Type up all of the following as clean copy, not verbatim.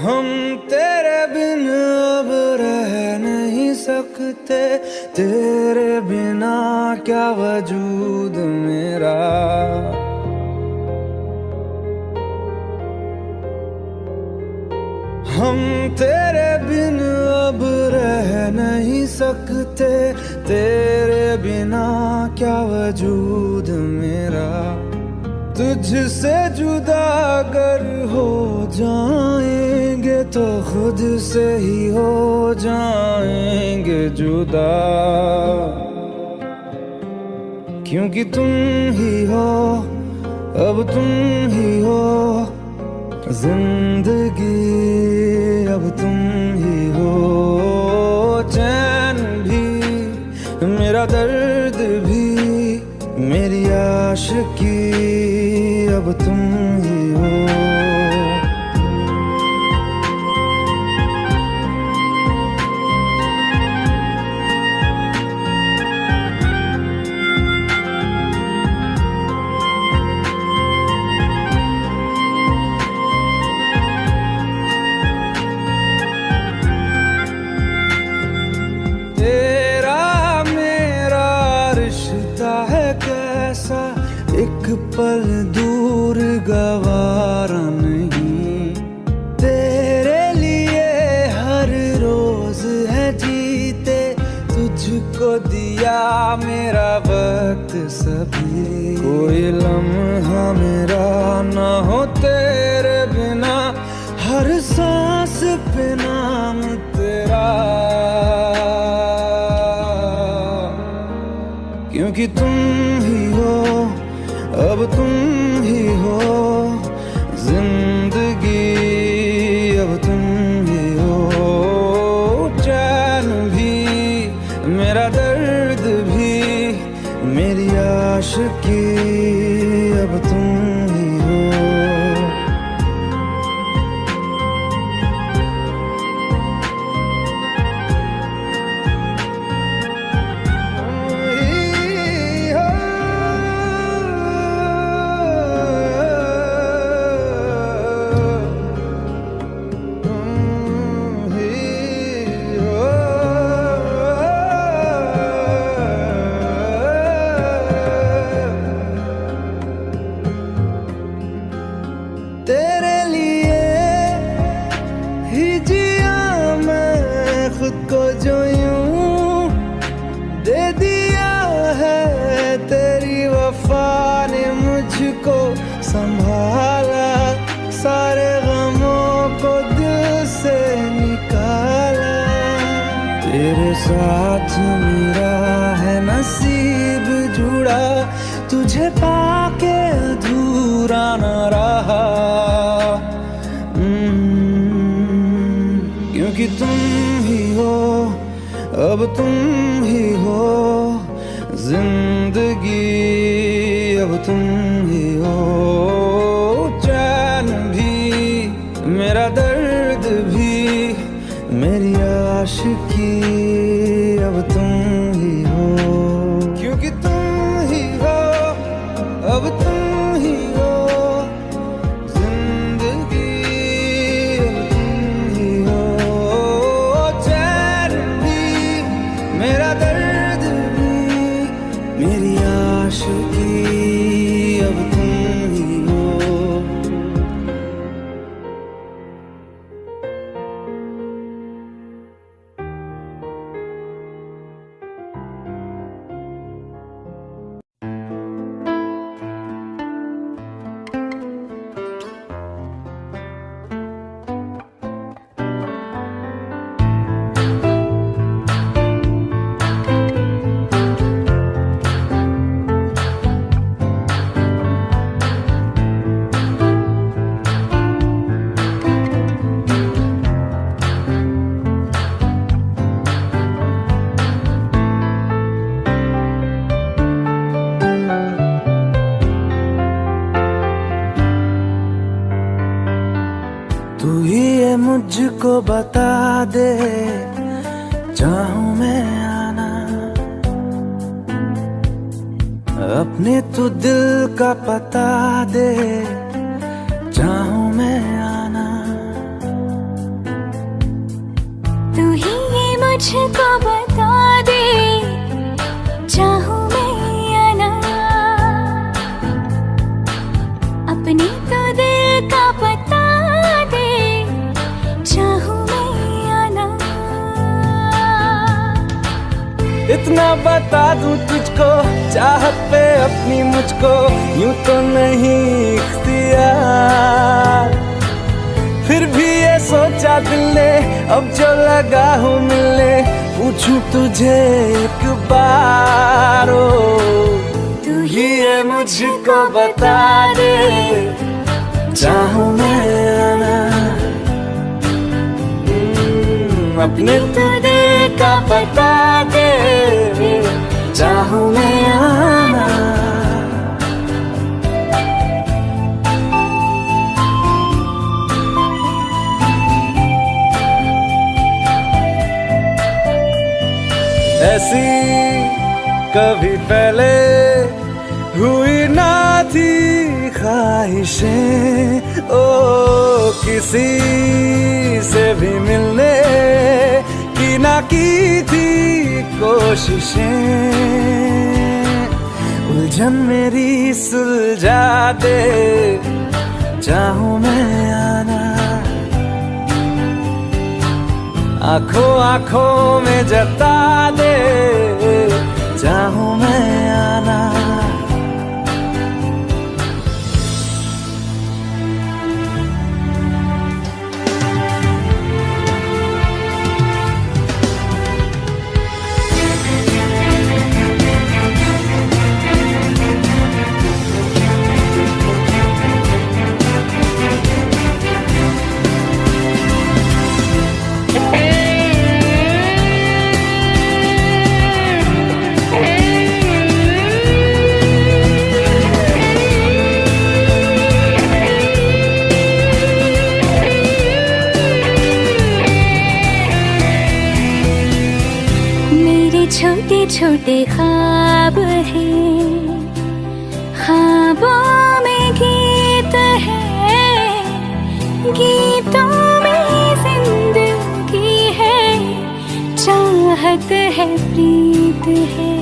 हम तेरे बिन अब रह नहीं सकते, तेरे बिना क्या वजूद मेरा। हम तेरे बिन अब रह नहीं सकते, तेरे बिना क्या वजूद मेरा। तुझसे जुदा अगर हो जाएंगे तो खुद से ही हो जाएंगे जुदा, क्योंकि तुम ही हो, अब तुम ही हो जिंदगी, अब तुम ही हो। चैन भी मेरा दर्द भी मेरी आशिकी, अब तुम ही हो। तेरा मेरा रिश्ता है कैसा, एक पल दूर गवारा नहीं। तेरे लिए हर रोज है जीते, तुझको दिया मेरा वक्त सभी। कोई लम्हा मेरा ना हो तेरे बिना, हर सांस पे नाम तेरा, क्योंकि तुम ही हो, अब तुम ही हो जिंदगी, अब तुम ही हो। चैन भी मेरा दर्द भी मेरी आशिकी, अब तुम ही हो। तेरे लिए ही जिया मैं खुद को, जो यूं दे दिया है तेरी वफा ने मुझको संभाला। सारे गमों को दिल से निकाला, तेरे साथ मेरा है नसीब जुड़ा, तुझे पाके अधूरा न रहा। क्योंकि तुम ही हो, अब तुम ही हो जिंदगी, अब तुम ही हो। चैन भी मेरा दर्द भी मेरी आशिकी, अब तुम ही हो, क्योंकि तुम ही हो, अब तुम ही हो जिंदगी, अब तुम ही हो। चैन भी मेरा दर्द भी मेरी आशिकी, अब तुम ही हो। तू ही ये मुझको बता दे, चाहूं मैं आना अपने, तू दिल का पता दे, चाहूं मैं आना। बता दे, चाहूं मैं या ना, अपने तो दिल का बता दे, चाहूं मैं या ना। इतना बता दूं तुझको, चाहत पे अपनी मुझको यूं तो नहीं इख्तियार, फिर भी ये सोचा दिल ने अब जो लगा हूँ मिलने, पूछूं तुझे एक बार, तू ही ये मुझको बता दे, चाहूं मैं आना, अपने तो दिल का बता दे, चाहूं मैं आना। ऐसी कभी पहले हुई ना थी ख्वाहिशें, ओ किसी से भी मिलने की ना की थी कोशिशें, उलझन मेरी सुलझा दे, चाहूं मैं आना, आंखों आंखों में जता दे, चाहूं मैं आना। छोटे छोटे ख्वाब हैं, ख्वाबों में गीत है, गीतों में जिंदगी है, चाहत है, प्रीत है।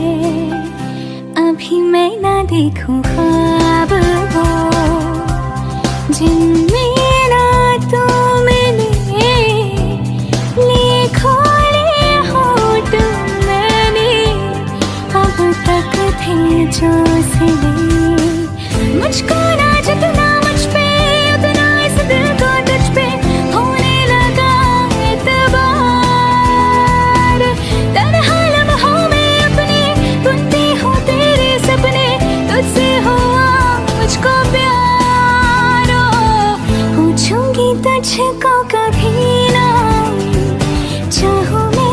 अभी मैं ना देखूं ख्वाब वो जिनमें ना तू मिले, लिखो जो सिले, मुझको ना जितना मुझ पे उतना इस दिल को तुझ पे होने लगा एतबार, तन्हा लम्हों में अपने बुनती हूँ तेरे सपने, तुझसे हुआ मुझको प्यार, पूछूंगी तुझको कभी ना, चाहूं मैं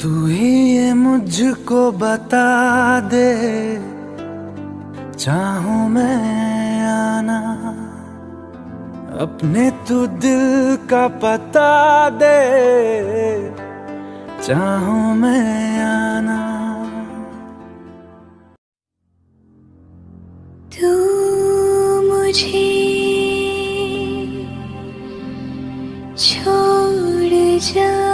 तू ही ये मुझको बता दे, चाहूं मैं आना, अपने तू दिल का पता दे, चाहूं मैं आना। तू मुझे छोड़ जाए,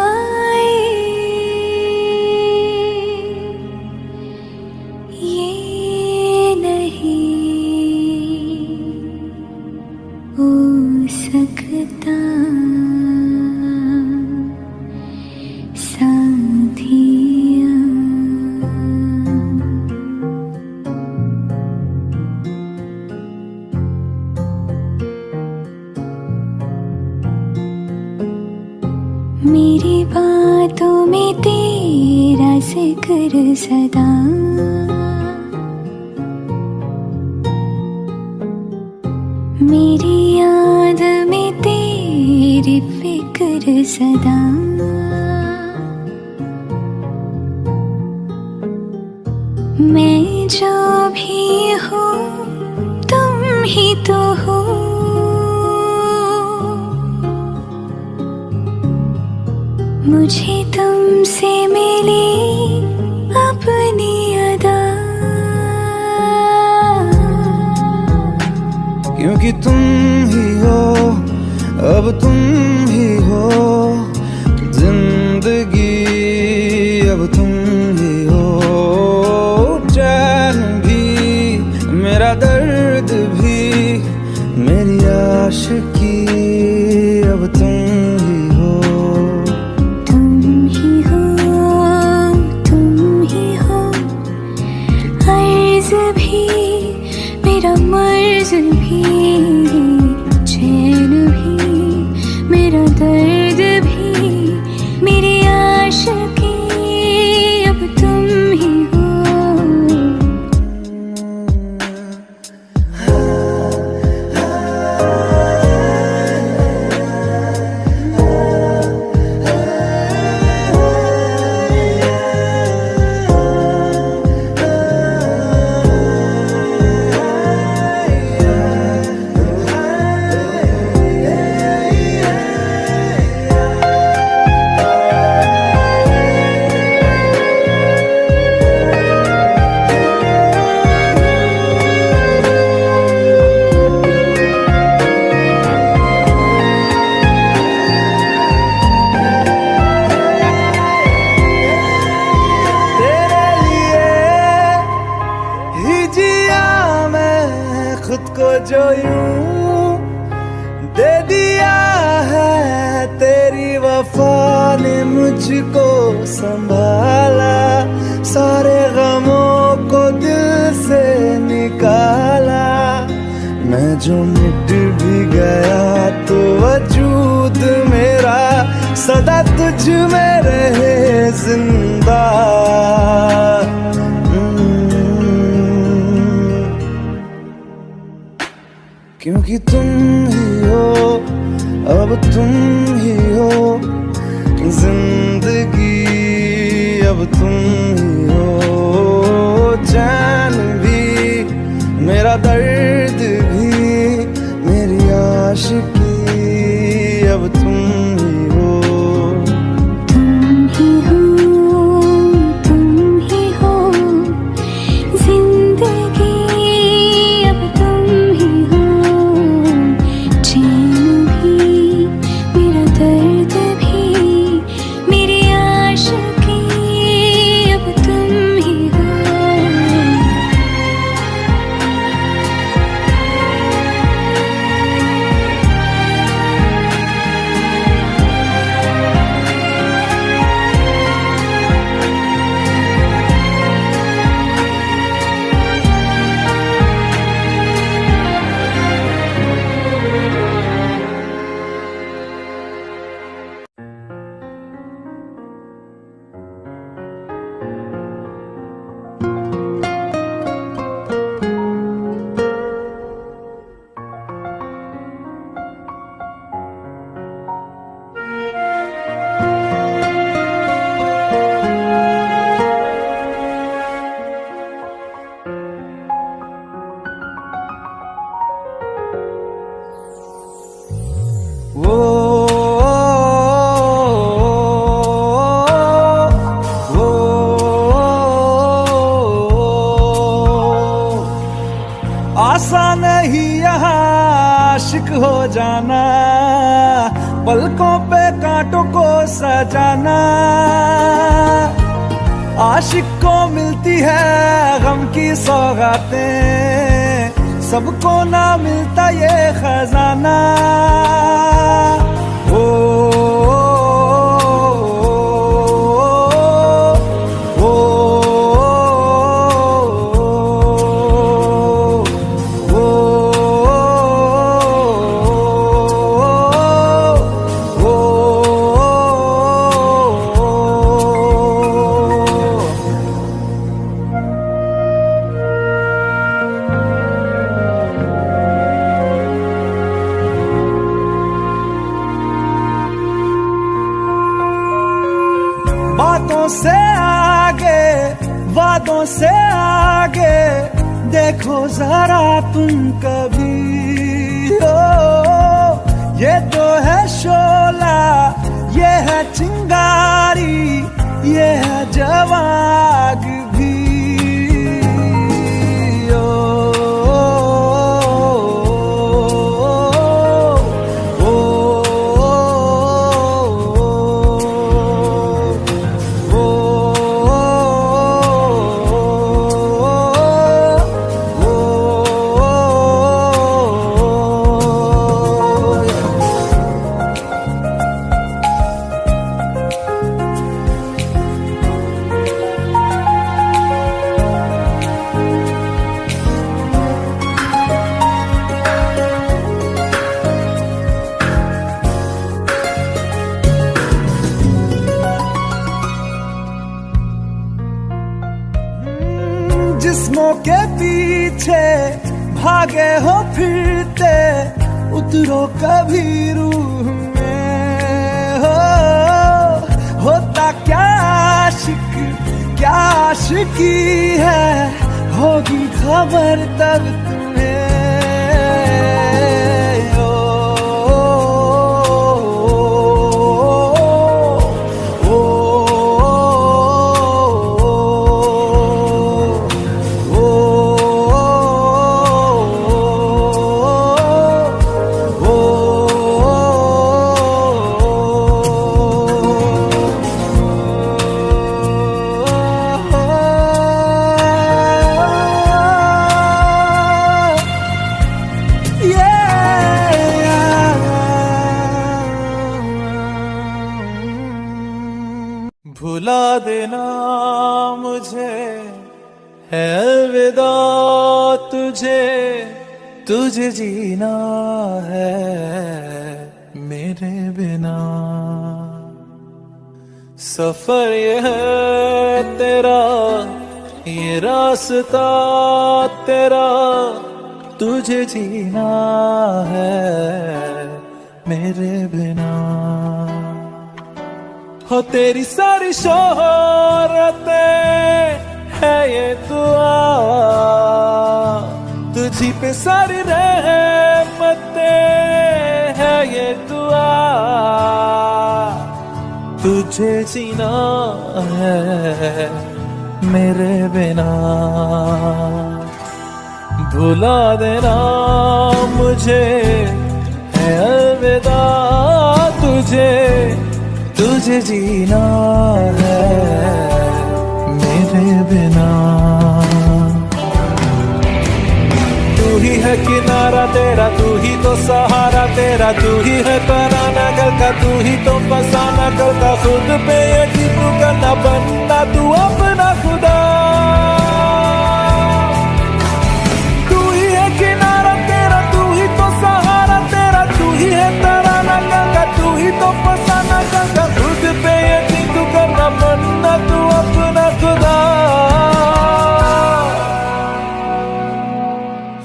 सकता साथिया, मेरी बातों में तेरा जिक्र सदा, मेरी याद में तेरी फिक्र फिर सदा। मैं जो भी हूँ तुम ही तो हो, मुझे तुमसे मिली अपनी अदा। क्योंकि तुम ही हो, अब तुम ही हो जिंदगी, अब तुम ही हो चैन भी, मेरा दर्द भी, मेरी आशिकी, अब तुम ही हो। तुम ही हो, तुम ही हो, अर्ज भी मेरा मर्ज भी, चैन भी मेरा दर्द भी, मेरी आशिकी, अब तुम ही हो। खुद को जो यूं दे दिया है, तेरी वफा ने मुझको संभाला, सारे गमों को दिल से निकाला। मैं जो मिट भी गया तो वजूद मेरा सदा तुझ में रहे जिंदा। क्योंकि तुम ही हो, अब तुम ही हो जिंदगी, अब तुम ही हो चैन भी, मेरा दर्द भी, मेरी आशिकी, अब तुम ही हो। तुम ही हो, तुम ही हो जिंदगी, अब तुम ही हो, चैन भी मेरा दर्द भी, मेरी आशिकी, अब तुम ही हो। वो आसान नहीं यहाँ आशिक हो जाना, पलकों पे कांटों को सजाना। आशिक को मिलती है गम की सौगातें, सबको ना मिलता ये खजाना। ओ, ओ, ओ, बातों से आगे, वादों से आगे देखो जरा तुम कभी। ओ ये तो है शोला, ये है चिंगारी, ये है जवाग भी। जिस्मों के पीछे भागे हो फिरते, उतरो कभी रूह में। होता क्या आशिक, क्या आशिकी है, होगी खबर तब तुम्हें। भुला देना मुझे है अलविदा तुझे, तुझे जीना है मेरे बिना। सफर ये है तेरा, ये रास्ता तेरा, तुझे जीना है मेरे बिना। हो तेरी सारी शोहरतें है ये दुआ, तुझी पे सारी रहमतें है ये दुआ, तुझे जीना है मेरे बिना। भुला देना मुझे है अलविदा तुझे, तुझे जीना है मेरे बिना। तू ही है किनारा तेरा, तू ही तो सहारा तेरा, तू ही है तराना गल का, तू ही तो फसाना गल का। खुद पे यकीन तू करना, बनना तू अपना खुदा। तू ही है किनारा तेरा, तू ही तो सहारा तेरा, तू ही है तराना गल का, तू ही तो फसाना गल का। खुद पे यकीन तू करना, बनना तू अपना खुदा।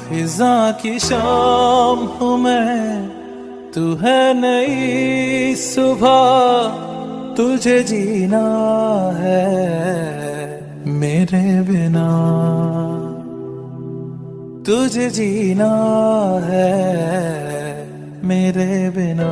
फिजा की शाम हूँ मैं, तू है नई सुबह, तुझे जीना है मेरे बिना, तुझे जीना है मेरे बिना।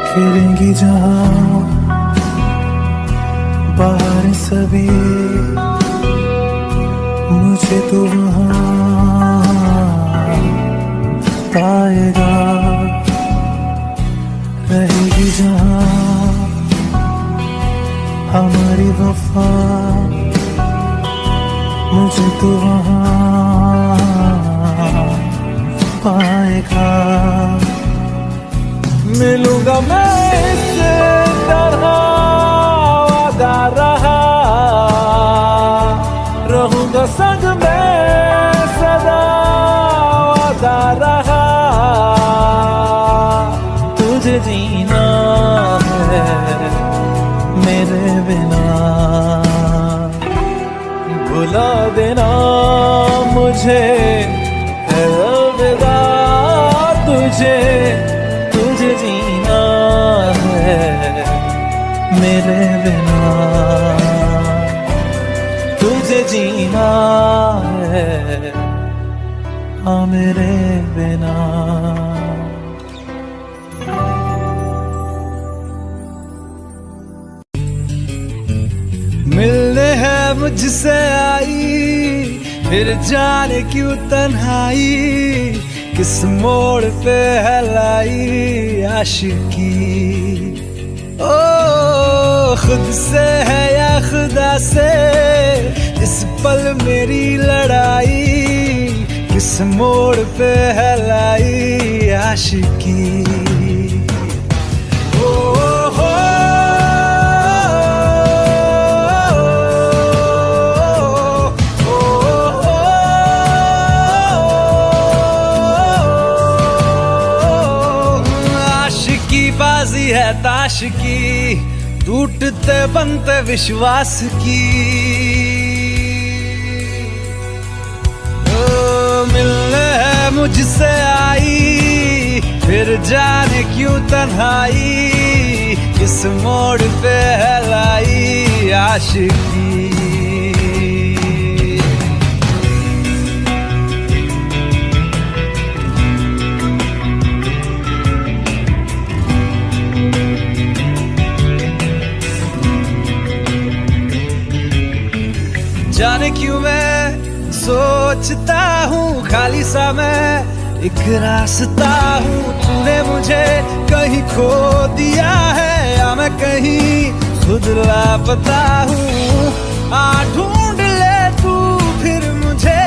फिरेंगी जहाँ बाहर सभी, मुझे तो वहाँ पाएगा। रहेगी जहाँ हमारी वफा, मुझे तो वहाँ पाएगा। मिलूंगा मैं इससे तरह वादा रहा, रहूंगा संग में सदा वादा रहा। तुझे जीना है मेरे बिना, भुला देना मुझे है अलविदा। तुझे तुझे जीना है मेरे बिना, तुझे जीना है हाँ मेरे बिना। मिलने है मुझसे आई, फिर जाने क्यों तन्हाई, किस मोड़ पे है लाई आशिकी। ओ खुद से है या खुदा से इस पल मेरी लड़ाई, किस मोड़ पे है लाई आशिकी। बाजी है ताश की, टूटते बनते विश्वास की। ओ मिलने है मुझसे आई, फिर जाने क्यों तन्हाई, किस मोड़ पे है लाई आशिकी। जाने क्यों मैं सोचता हूँ खाली सा मैं एक रास्ता हूँ। तूने मुझे कहीं खो दिया है या मैं कहीं खुद लापता हूँ। आ ढूंढ ले तू फिर मुझे,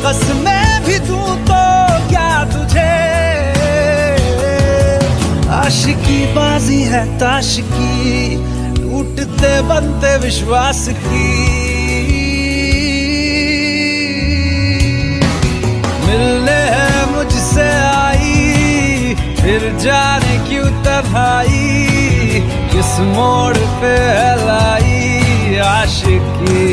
कसमें भी दूँ तो क्या तुझे। आशिकी बाजी है ताश की, टूटते बनते विश्वास की। मिलने है मुझसे आई, फिर जाने क्यों तन्हाई, किस मोड़ पे है लाई आशिकी।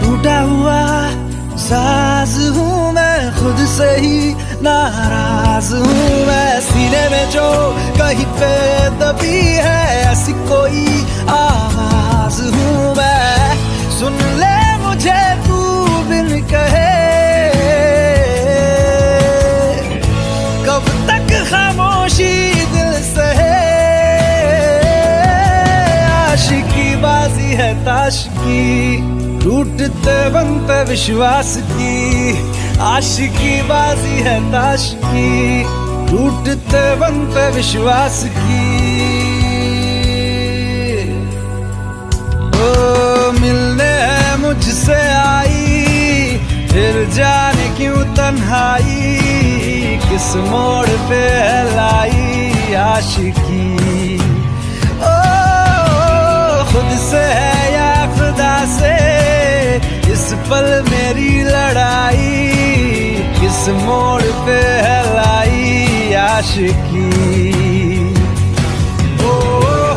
टूटा हुआ साज हूँ मैं, खुद से ही नाराज हूँ मैं। सीने में जो कहीं पे दबी है ऐसी कोई आवाज हूँ मैं। सुन ले मुझे तू बिन कहे, कब तक खामोशी दिल सहे। आशिकी बाजी है ताश की, टूटते बनते विश्वास की। आशिकी बाजी है ताश की, टूटते बनते विश्वास की। ओ मिलने है मुझसे आई, फिर जाने क्यों तन्हाई, किस मोड़ पे है लाई आशिकी। ओ खुद से है या खुदा से इस पल मेरी लड़ाई, किस मोड़ पे है लाई आशिकी। ओ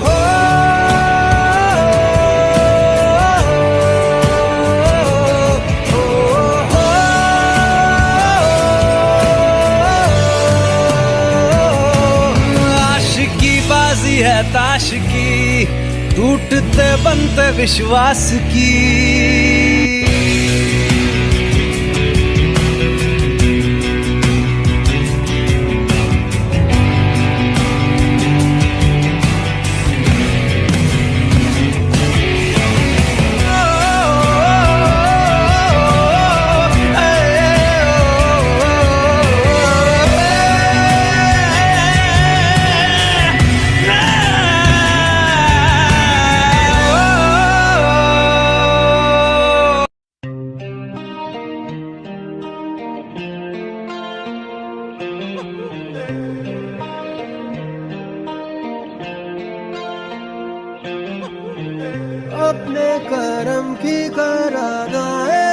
हो आशिकी बाजी है ताश की, टूटते बनते विश्वास की। अपने करम की करादाए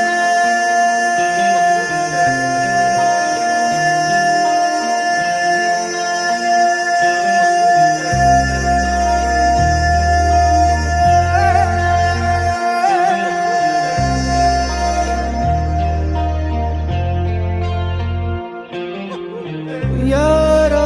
यारा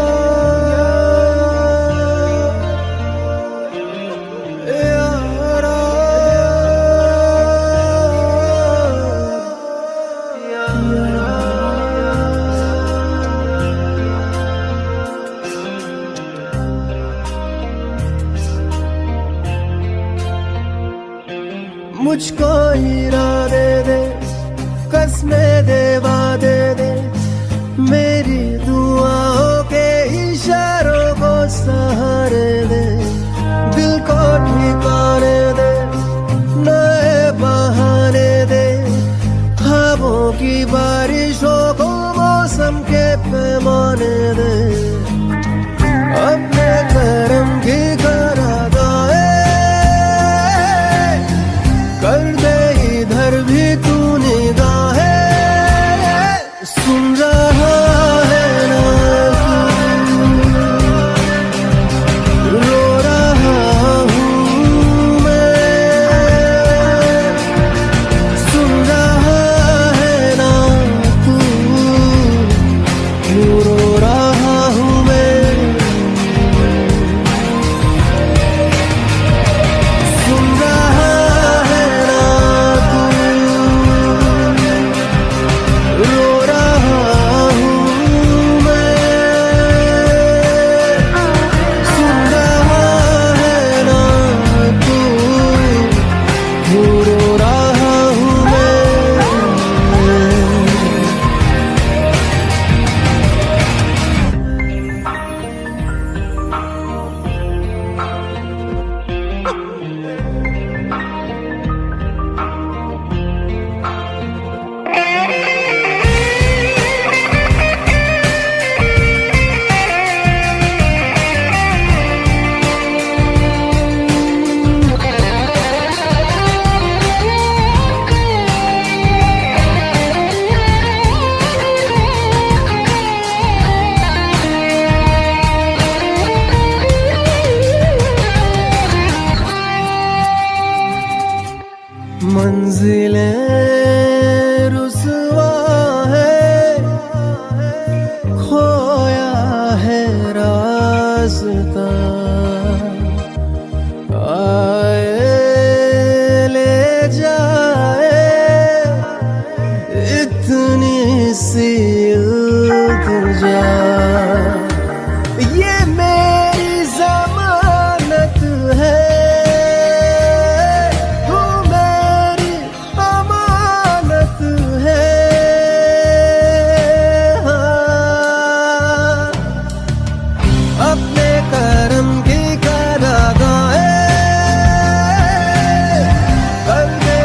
मुझको इरादे दे, कसमें दे, वादे दे, मेरी दुआओं के इशारों को सहारे दे, दिल को ठिकाने दे, नए बहाने दे, ख्वाबों की बारिशों को मौसम के पैमाने दे, अपने करम की करादाए कर दे इधर भी तू निगाहें, सुन रहा है ना तू, रो रहा हूँ मैं, सुन रहा है ना तू, क्यों रो रहा हूँ मैं, सुन रहा है ना तू, रो रहा हूँ मैं, सुन रहा है ना तू, क्यों रो रहा हूँ मैं। मंजिलें रुसवा है, खोया है रास्ता, आए ले जाए इतनी सी इल्तिजा, ये मेरी जमानत है, तू मेरी अमानत है, हाँ। अपने करम की करादाए कर दे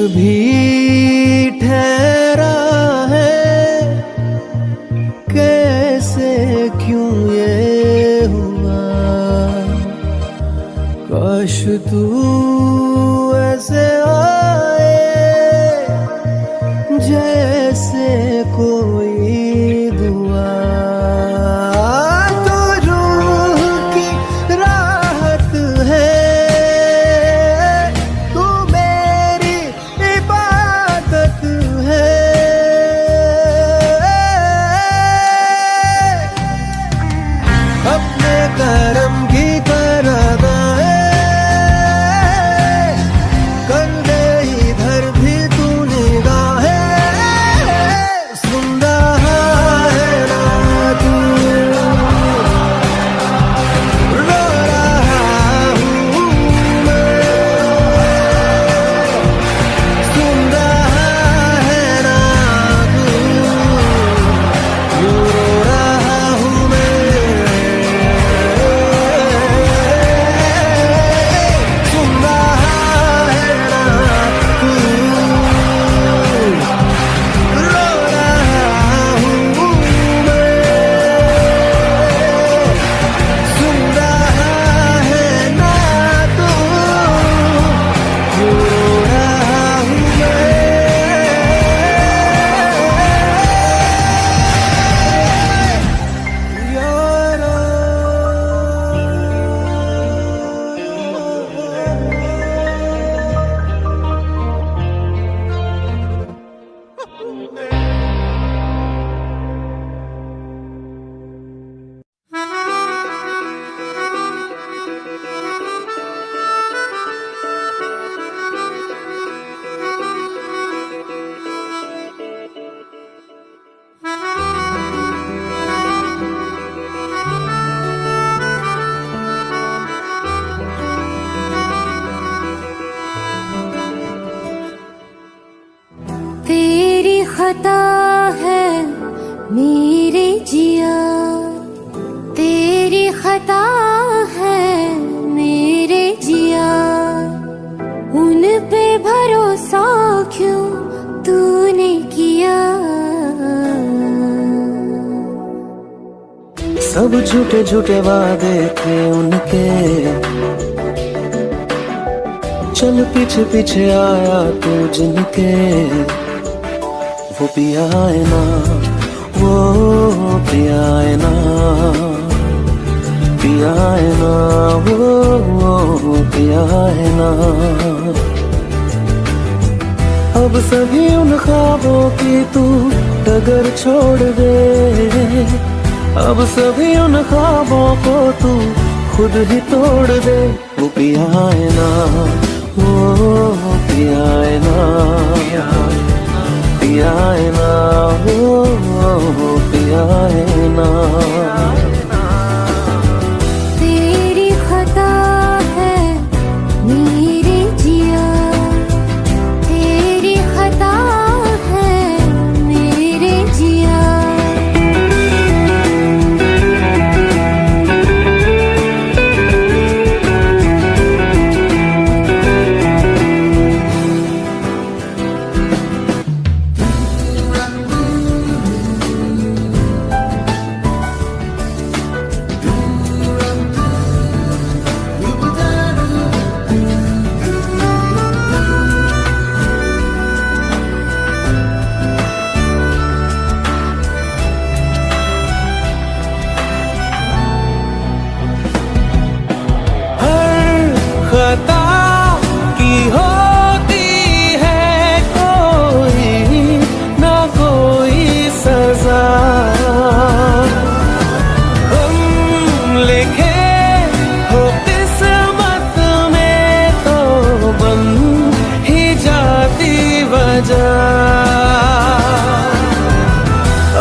भी ठहरा है, कैसे क्यों ये हुआ। काश तू ऐसे आए जैसे कोई दुआ। तो रूह की राहत है, तू मेरी इबादत है। अपने करम की तरदाएं कर दे इधर भी तू निगाहें। सुन रहा है ना तू, रो रहा हूँ मैं। सुन रहा है ना तू, रो रहा हूँ मैं। सुन रहा है ना तू, रो रहा हूँ मैं। सुन रहा है ना तू, रो रहा हूँ मैं। यारा तेरी खता है मेरे जिया, तेरी खता है मेरे जिया। उन पे भरोसा क्यों तूने किया। सब झूठे झूठे वादे थे उनके, चल पीछे पीछे आया तू जिनके। वो पिया है ना, वो पिया है ना, पिया है ना, वो पिया है ना। अब सभी उन ख्वाबों की तू डगर छोड़ दे। अब सभी उन ख्वाबों को तू खुद ही तोड़ दे। वो पिया है ना, वो पिया है ना, पिया है ना, वो पिया है ना। तेरी खता है मेरे जिया, तेरी खता है मेरे जिया। खता की होती है कोई ना कोई सजा। हम लिखे हो किस्मत में तो बन ही जाती वजह।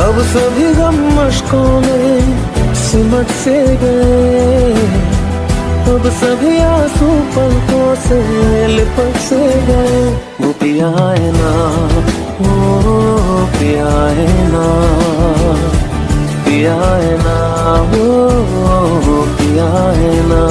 अब सभी गम मुश्कों में सिमट से गए। अब सभी आंसू पलकों से लिपट से गए। वो पिया है ना, वो पिया है ना, पिया है ना, वो पिया है ना।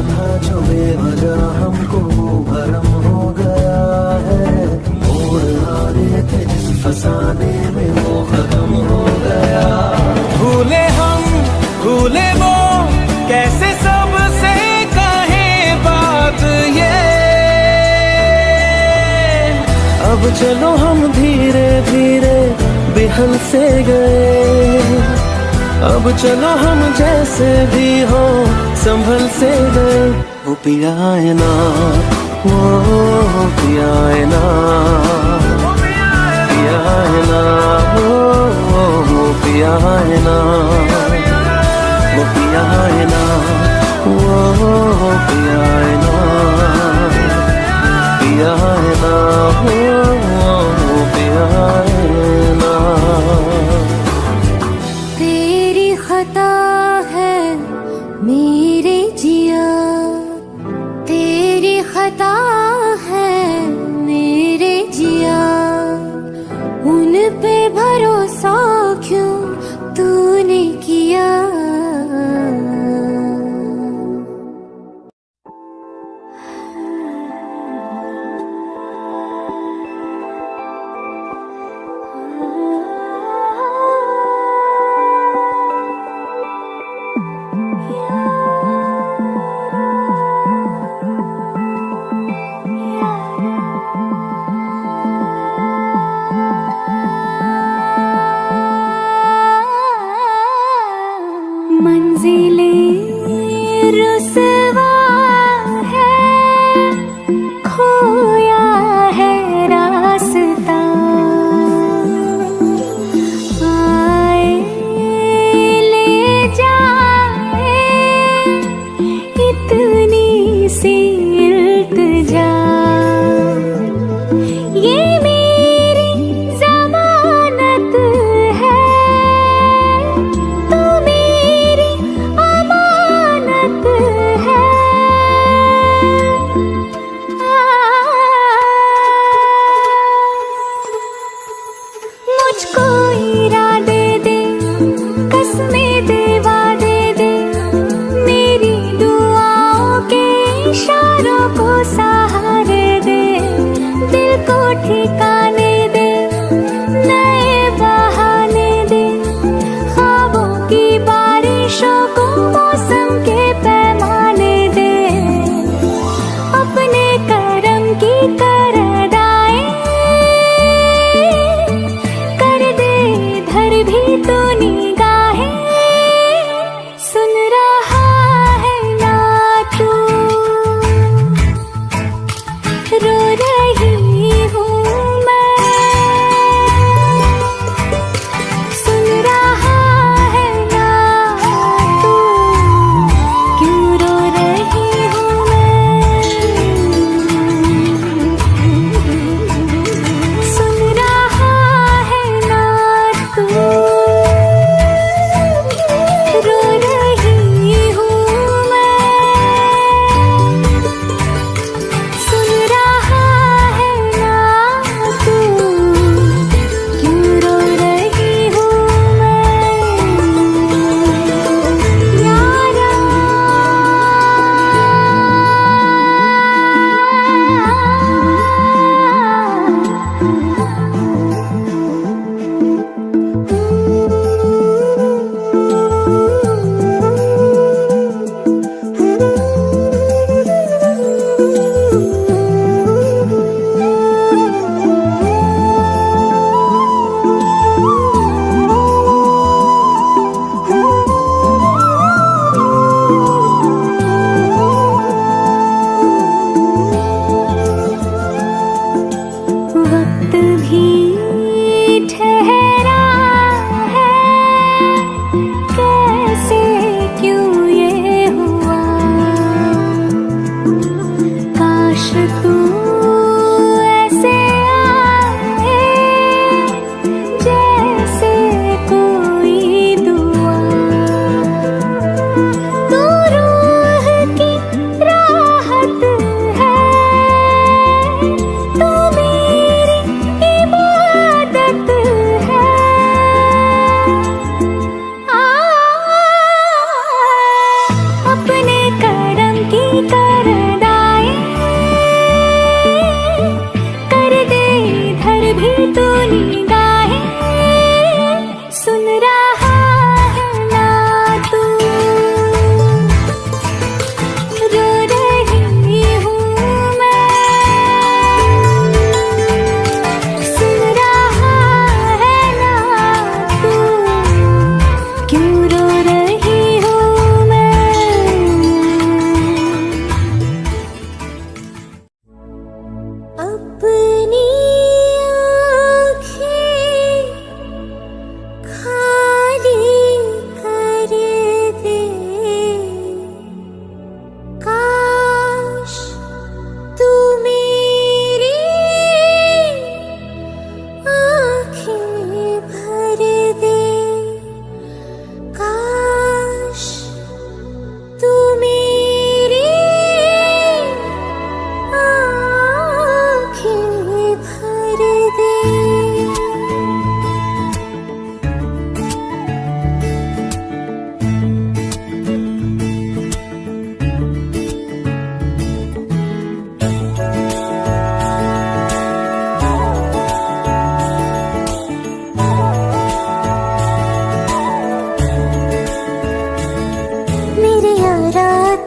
था जो बेवजह हमको भरम हो गया है, मोड़ आने थे जिस फसाने में वो खत्म हो गया। भूले हम भूले वो, कैसे सबसे कहे बात ये। अब चलो हम धीरे धीरे बिहल से गए, अब चलो हम जैसे भी हो संभल से गए। वो पिया है ना, वो पिया है ना, पिया है ना, वो पिया है ना, वो पिया है ना, वो पिया है ना, पिया है ना, वो पिया है ना। तेरी खता है मेरे जिया, तेरी खता है मेरे जिया, उन पे भरोसा क्यों तूने किया।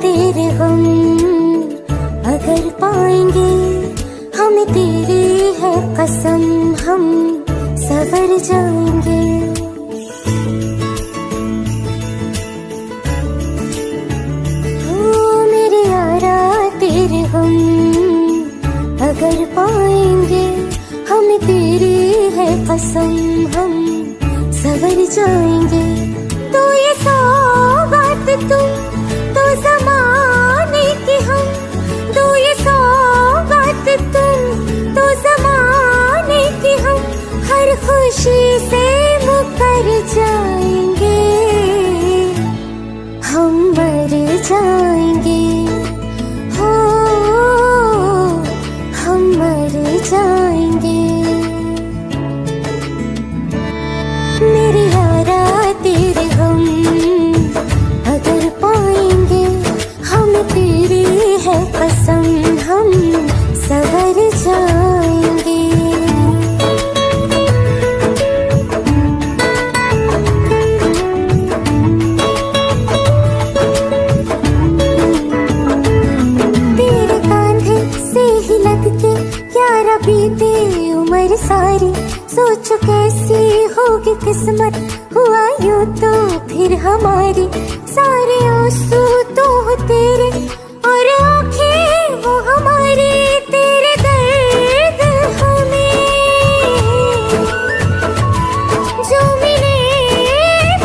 तेरे गम अगर पाएंगे, हमें तेरी है कसम, हम सवर जाएंगे। ओ मेरे यारा तेरे गम अगर पाएंगे, हमें तेरी है कसम, हम सवर जाएंगे। तो ये सौगात तुम तो ज़माने की हम, तो ये सौगात तुम तो ज़माने की हम, हर खुशी से मुकर जाएंगे, हम मर जाएंगे, हो हम मर जाएंगे। मेरे यारा तेरे गम अगर पाएंगे, हम तेरी है कसम, हम सवर जाएंगे। तेरे कांधे से ही लग के यारा बीते उम्र सारी, सोचो कैसी होगी किस्मत, हुआ यूं तो फिर हमारी। सारे आंसू तो हो तेरे और आंखें वो हमारी, तेरे दर्द हमें जो मिले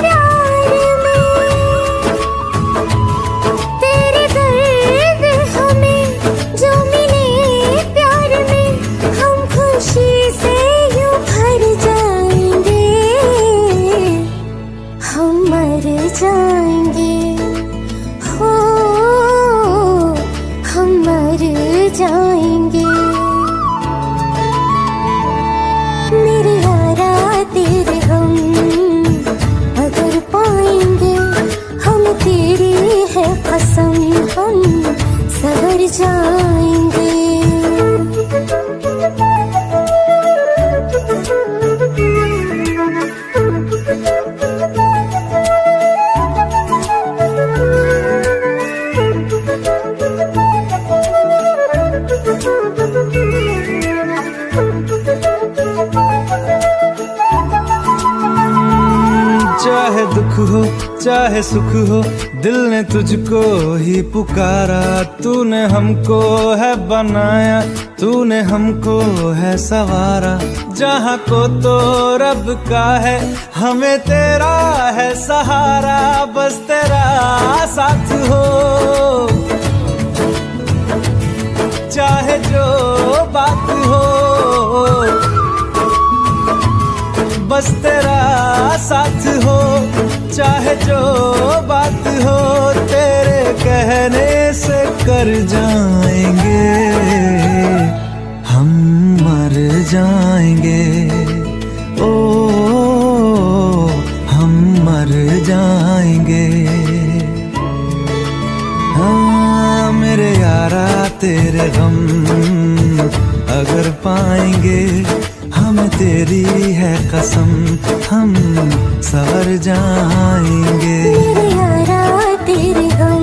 प्यार में, तेरे दर्द हमें जो मिले प्यार में, हम खुशी से यूं भर जाएंगे, हम मर जाएंगे, हो हम मर जाएंगे। मेरे यारा तेरे गम अगर पाएंगे, हम तेरी है कसम, हम सवर जाएंगे। चाहे दुख हो चाहे सुख हो, दिल ने तुझको ही पुकारा। तूने हमको है बनाया, तूने हमको है सवारा। जहाँ को तो रब का है, हमें तेरा है सहारा। बस तेरा साथ हो, चाहे जो बात हो, बस तेरा साथ हो, चाहे जो बात हो। तेरे कहने से कर जाएंगे, हम मर जाएंगे, ओ हम मर जाएंगे। हाँ मेरे यारा तेरे गम अगर पाएंगे, हमें तेरी है कसम, हम सवर जाएंगे। मेरे यारा तेरे गम